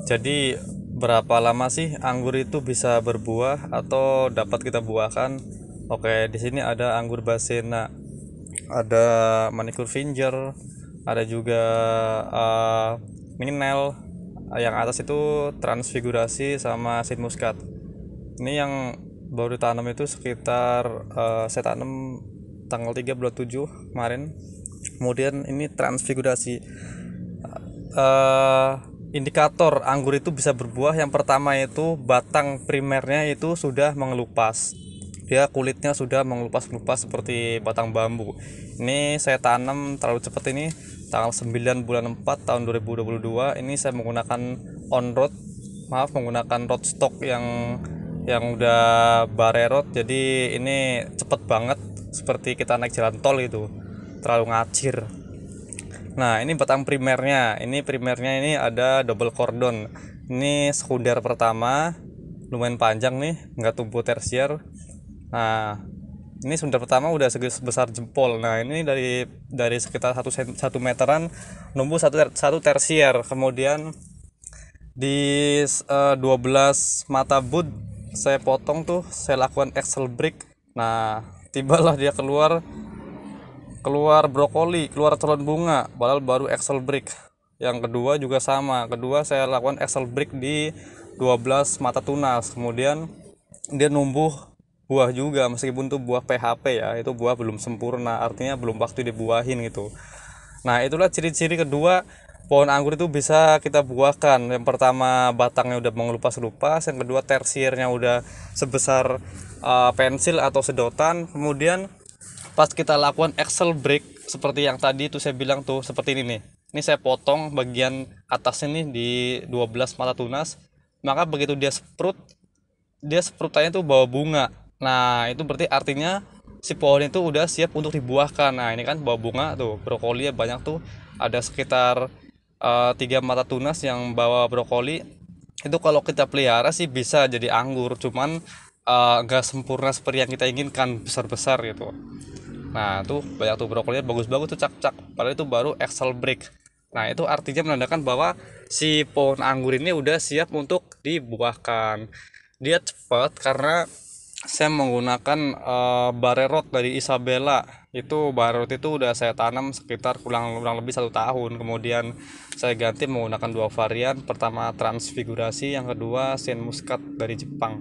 Jadi berapa lama sih anggur itu bisa berbuah atau dapat kita buahkan? Oke, di sini ada anggur Basena, ada Manicure Finger, ada juga uh, Mininel. Yang atas itu Transfigurasi sama Sin Muscat. Ini yang baru ditanam itu sekitar saya tanam tanggal 3 bulan 7 kemarin. Kemudian ini Transfigurasi. eh Indikator anggur itu bisa berbuah yang pertama itu batang primernya itu sudah mengelupas, dia kulitnya sudah mengelupas-ngelupas seperti batang bambu. Ini saya tanam terlalu cepat, ini tanggal 9 bulan 4 tahun 2022. Ini saya menggunakan on road, maaf, menggunakan roadstock yang udah barerot, jadi ini cepet banget seperti kita naik jalan tol gitu, terlalu ngacir. Nah, ini batang primernya. Ini primernya ini ada double cordon. Ini sekunder pertama, lumayan panjang nih, nggak tumbuh tersier. Nah, ini sekunder pertama udah sebesar jempol. Nah, ini dari sekitar satu meteran numbuh satu tersier. Kemudian di 12 mata bud saya potong tuh, saya lakukan Excel break. Nah, tibalah dia keluar keluar brokoli, keluar calon bunga, padahal baru Excel break. Yang kedua juga sama, kedua saya lakukan Excel break di 12 mata tunas. Kemudian dia numbuh buah juga, meskipun tuh buah PHP ya, itu buah belum sempurna, artinya belum waktu dibuahin gitu. Nah, itulah ciri-ciri kedua pohon anggur itu bisa kita buahkan. Yang pertama batangnya udah mengelupas-lupas, yang kedua tersiernya udah sebesar pensil atau sedotan. Kemudian pas kita lakukan Excel break seperti yang tadi itu saya bilang tuh, seperti ini nih. Ini saya potong bagian atasnya nih di 12 mata tunas. Maka begitu dia sprutannya tuh bawa bunga. Nah, itu berarti artinya si pohon itu udah siap untuk dibuahkan. Nah, ini kan bawa bunga tuh, brokoli banyak tuh. Ada sekitar 3 mata tunas yang bawa brokoli. Itu kalau kita pelihara sih bisa jadi anggur, cuman nggak sempurna seperti yang kita inginkan, besar-besar gitu. Nah, tuh banyak tuh brokolinya bagus-bagus tuh, cak-cak. Padahal itu baru Excel break. Nah, itu artinya menandakan bahwa si pohon anggur ini udah siap untuk dibuahkan. Dia cepat karena saya menggunakan barerot dari Isabella. Itu barerot itu udah saya tanam sekitar kurang kurang lebih 1 tahun. Kemudian saya ganti menggunakan dua varian. Pertama Transfigurasi, yang kedua Saint Muscat dari Jepang.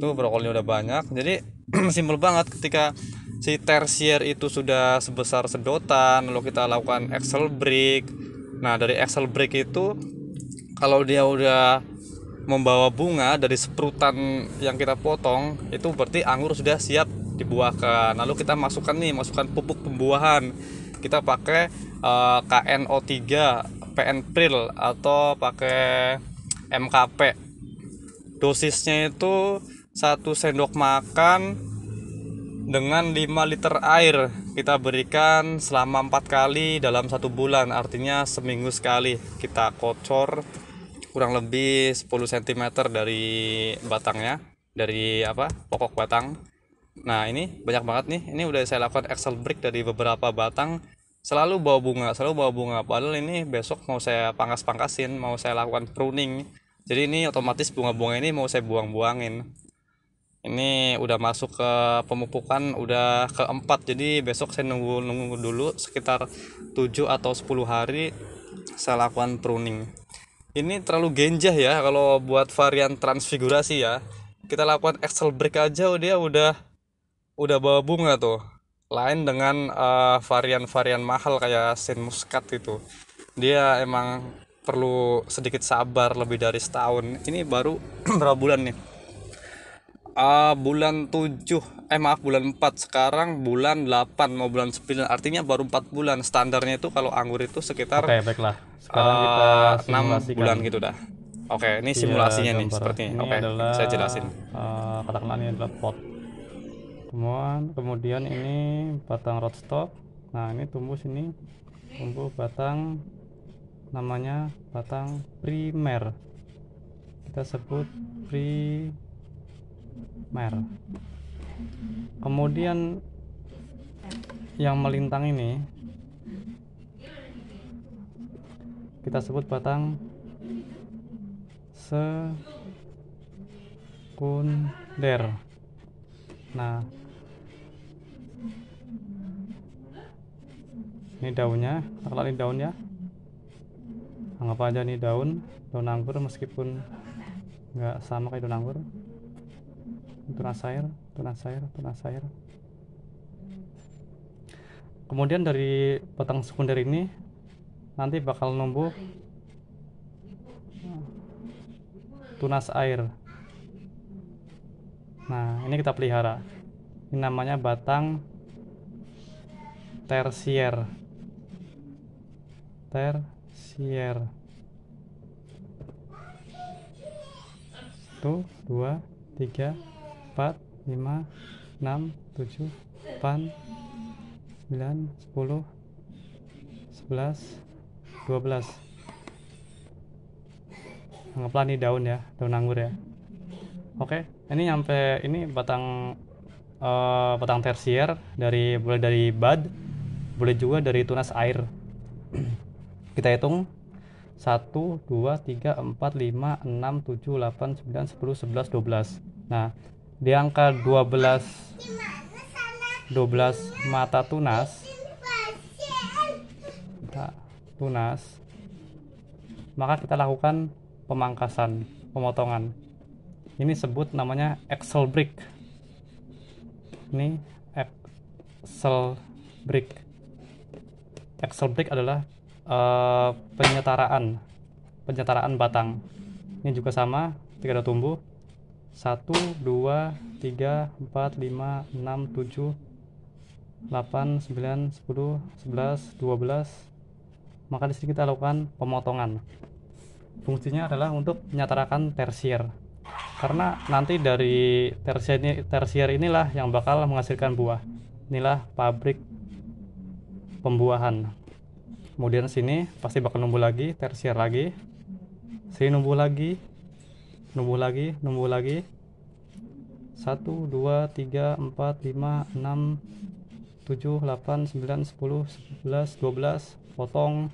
Tuh brokolinya udah banyak, jadi simpel banget. Ketika si tersier itu sudah sebesar sedotan, lalu kita lakukan Excel break. Nah, dari Excel break itu kalau dia udah membawa bunga dari seprutan yang kita potong, itu berarti anggur sudah siap dibuahkan. Lalu kita masukkan pupuk pembuahan. Kita pakai KNO3, PN Pril, atau pakai MKP. Dosisnya itu 1 sendok makan dengan 5 liter air. Kita berikan selama 4 kali dalam 1 bulan, artinya seminggu sekali. Kita kocor kurang lebih 10 cm dari batangnya, dari pokok batang. Nah, ini banyak banget nih. Ini udah saya lakukan Excel break dari beberapa batang, selalu bawa bunga, selalu bawa bunga. Padahal ini besok mau saya pangkas-pangkasin, mau saya lakukan pruning. Jadi ini otomatis bunga-bunga ini mau saya buang-buangin. Ini udah masuk ke pemupukan, udah keempat. Jadi besok saya nunggu dulu sekitar 7 atau 10 hari saya lakukan pruning. Ini terlalu genjah ya kalau buat varian Transfigurasi ya. Kita lakukan Excel break aja dia udah bawa bunga tuh. Lain dengan varian-varian mahal kayak Saint Muscat itu. Dia emang perlu sedikit sabar lebih dari setahun. Ini baru berapa bulan nih? Bulan 7, maaf, bulan 4. Sekarang bulan 8 mau bulan 9, artinya baru 4 bulan. Standarnya itu kalau anggur itu sekitar Oke, baiklah. Sekarang kita 6 bulan simulasikan. gitu dah. Oke, ini Via simulasinya nih gambar seperti ini. ini Oke, saya adalah jelasin. katakanlah ini adalah pot. Kemudian ini batang rootstock. Nah, ini tumbuh sini, tumbuh batang, namanya batang primer. Kita sebut primer. Kemudian yang melintang ini kita sebut batang sekunder. Nah, ini daunnya, kita kelali daunnya. Anggap aja nih daun anggur, meskipun nggak sama kayak daun anggur. Tunas air. Kemudian dari batang sekunder ini nanti bakal numbuh tunas air. Nah, ini kita pelihara. Ini namanya batang tersier. 1, 2, 3, 4, 5, 6, 7, 8, 9, 10, 11, 12. Anggaplah ini daun ya, daun anggur ya. Oke, ini nyampe ini batang tersier, boleh dari bud, boleh juga dari tunas air. Kita hitung 1, 2, 3, 4, 5, 6, 7, 8, 9, 10, 11, 12. Nah, di angka 12 mata tunas, maka kita lakukan pemangkasan, pemotongan. Ini sebut namanya axle break. Ini axle break. Axle break adalah penyetaraan batang. Ini juga sama, ketika udah tumbuh 1, 2, 3, 4, 5, 6, 7, 8, 9, 10, 11, 12. Maka di sini kita lakukan pemotongan. Fungsinya adalah untuk menyetarakan tersier. Karena nanti dari tersier inilah yang bakal menghasilkan buah. Inilah pabrik pembuahan. Kemudian sini pasti bakal numbuh lagi, tersier lagi. Sini numbuh lagi. 1, 2, 3, 4, 5, 6, 7, 8, 9, 10, 11, 12. Potong.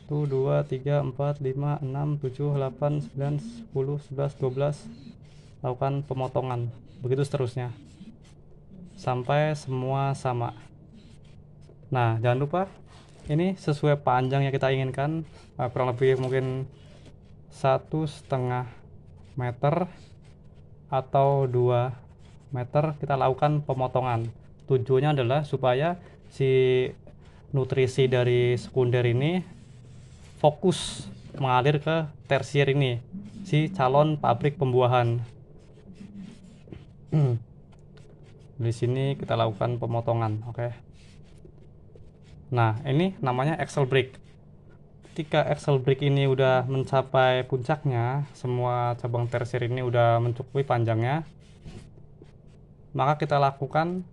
1, 2, 3, 4, 5, 6, 7, 8, 9, 10, 11, 12. Lakukan pemotongan. Begitu seterusnya. Sampai semua sama. Nah, jangan lupa ini sesuai panjang yang kita inginkan, kurang lebih mungkin 1,5 meter atau 2 meter. Kita lakukan pemotongan. Tujuannya adalah supaya si nutrisi dari sekunder ini fokus mengalir ke tersier ini, si calon pabrik pembuahan. Di sini kita lakukan pemotongan, oke. Nah, ini namanya axle break. Ketika axle break ini udah mencapai puncaknya, semua cabang tersier ini udah mencukupi panjangnya, maka kita lakukan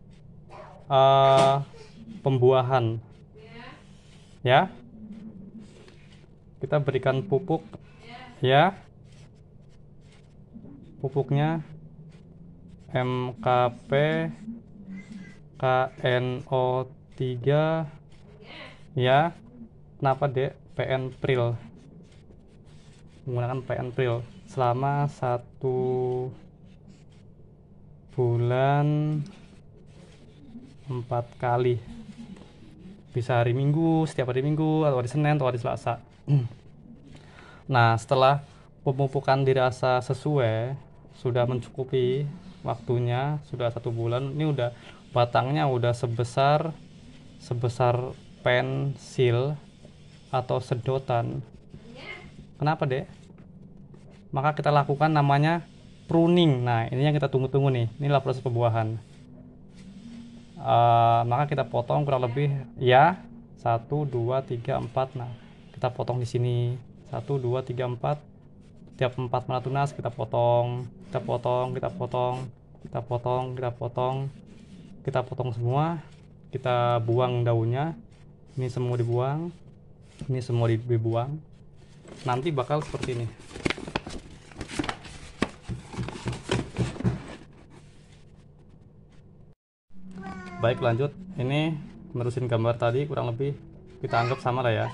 pembuahan. Ya. Kita berikan pupuk ya. Pupuknya MKP KNO3 ya. Kenapa Dek? PN Pril, menggunakan PN Pril selama 1 bulan 4 kali, bisa hari Minggu, setiap hari Minggu, atau hari Senin atau hari Selasa. Nah, setelah pemupukan dirasa sesuai, sudah mencukupi waktunya, sudah 1 bulan, ini udah batangnya udah sebesar pensil atau sedotan. Kenapa Dek? Maka kita lakukan namanya pruning. Nah, ini yang kita tunggu-tunggu nih. Inilah proses pembuahan. Maka kita potong kurang lebih ya 1, 2, 3, 4. Nah, kita potong di sini 1, 2, 3, 4. Tiap 4 mana tunas kita potong semua. Kita buang daunnya. Ini semua dibuang. Nanti bakal seperti ini. Baik, lanjut. Ini menerusin gambar tadi, kurang lebih kita anggap sama lah ya.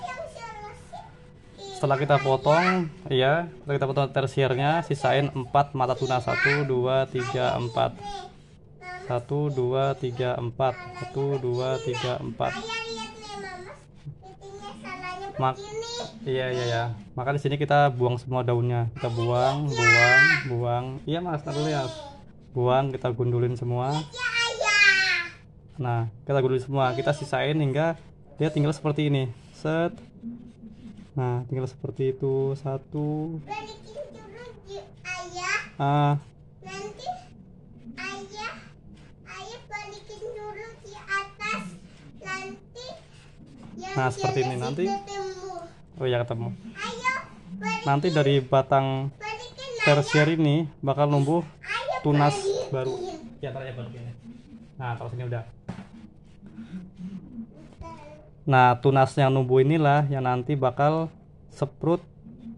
setelah kita potong ya, setelah kita potong tersiernya, sisain 4 mata tuna. 1 2 3 4 1 2 3 4 1 2 3 4. Iya. Maka di sini kita buang semua daunnya. Kita buang. Iya Mas, taruh dulu ya. Buang, kita gundulin semua. Nah, kita gundulin semua. Kita sisain hingga dia tinggal seperti ini. Set. Nah, tinggal seperti itu. Satu. Ah, Nanti ayah balikin dulu di atas, nanti yang nah seperti ini jelas nanti. ketemu. Oh ya, ketemu. Ayo Nanti dari batang balikin, tersier ini bakal numbuh ayah tunas balikin. baru. Ya, taruh baru ini. Nah, taruh sini udah. Nah, tunas yang numbuh inilah yang nanti bakal seprut,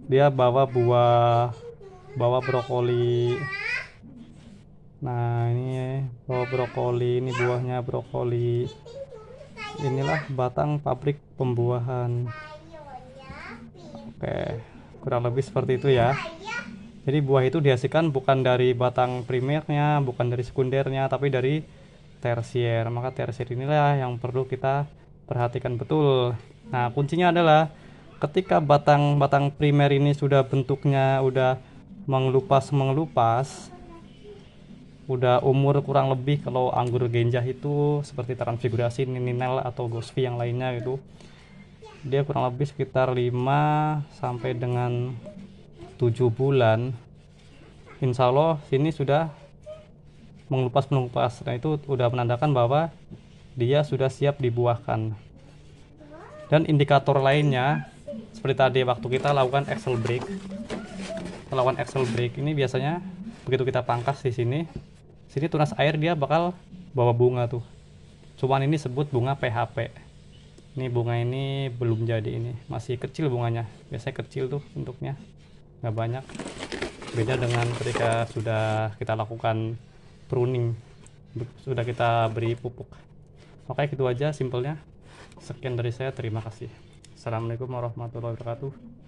dia bawa brokoli. Nah, ini bawa brokoli, ini buahnya brokoli. Inilah batang pabrik pembuahan. Oke, kurang lebih seperti itu ya. Jadi buah itu dihasilkan bukan dari batang primernya, bukan dari sekundernya, tapi dari tersier. Maka tersier inilah yang perlu kita perhatikan betul. Nah, kuncinya adalah ketika batang primer ini sudah bentuknya udah mengelupas, udah umur kurang lebih, kalau anggur genjah itu seperti transfigurasi, Ninel atau Gosvi yang lainnya gitu, dia kurang lebih sekitar 5 sampai dengan 7 bulan. Insya Allah sini sudah mengelupas. Nah, itu udah menandakan bahwa dia sudah siap dibuahkan. Dan indikator lainnya seperti tadi waktu kita lakukan axle break. Ini biasanya begitu kita pangkas di sini tunas air dia bakal bawa bunga tuh. Cuman ini sebut bunga PHP. Ini bunga ini belum jadi, ini masih kecil bunganya. Biasanya kecil tuh bentuknya, nggak banyak. Beda dengan ketika sudah kita lakukan pruning, sudah kita beri pupuk. Oke, gitu aja simpelnya. Sekian dari saya, terima kasih. Assalamualaikum warahmatullahi wabarakatuh.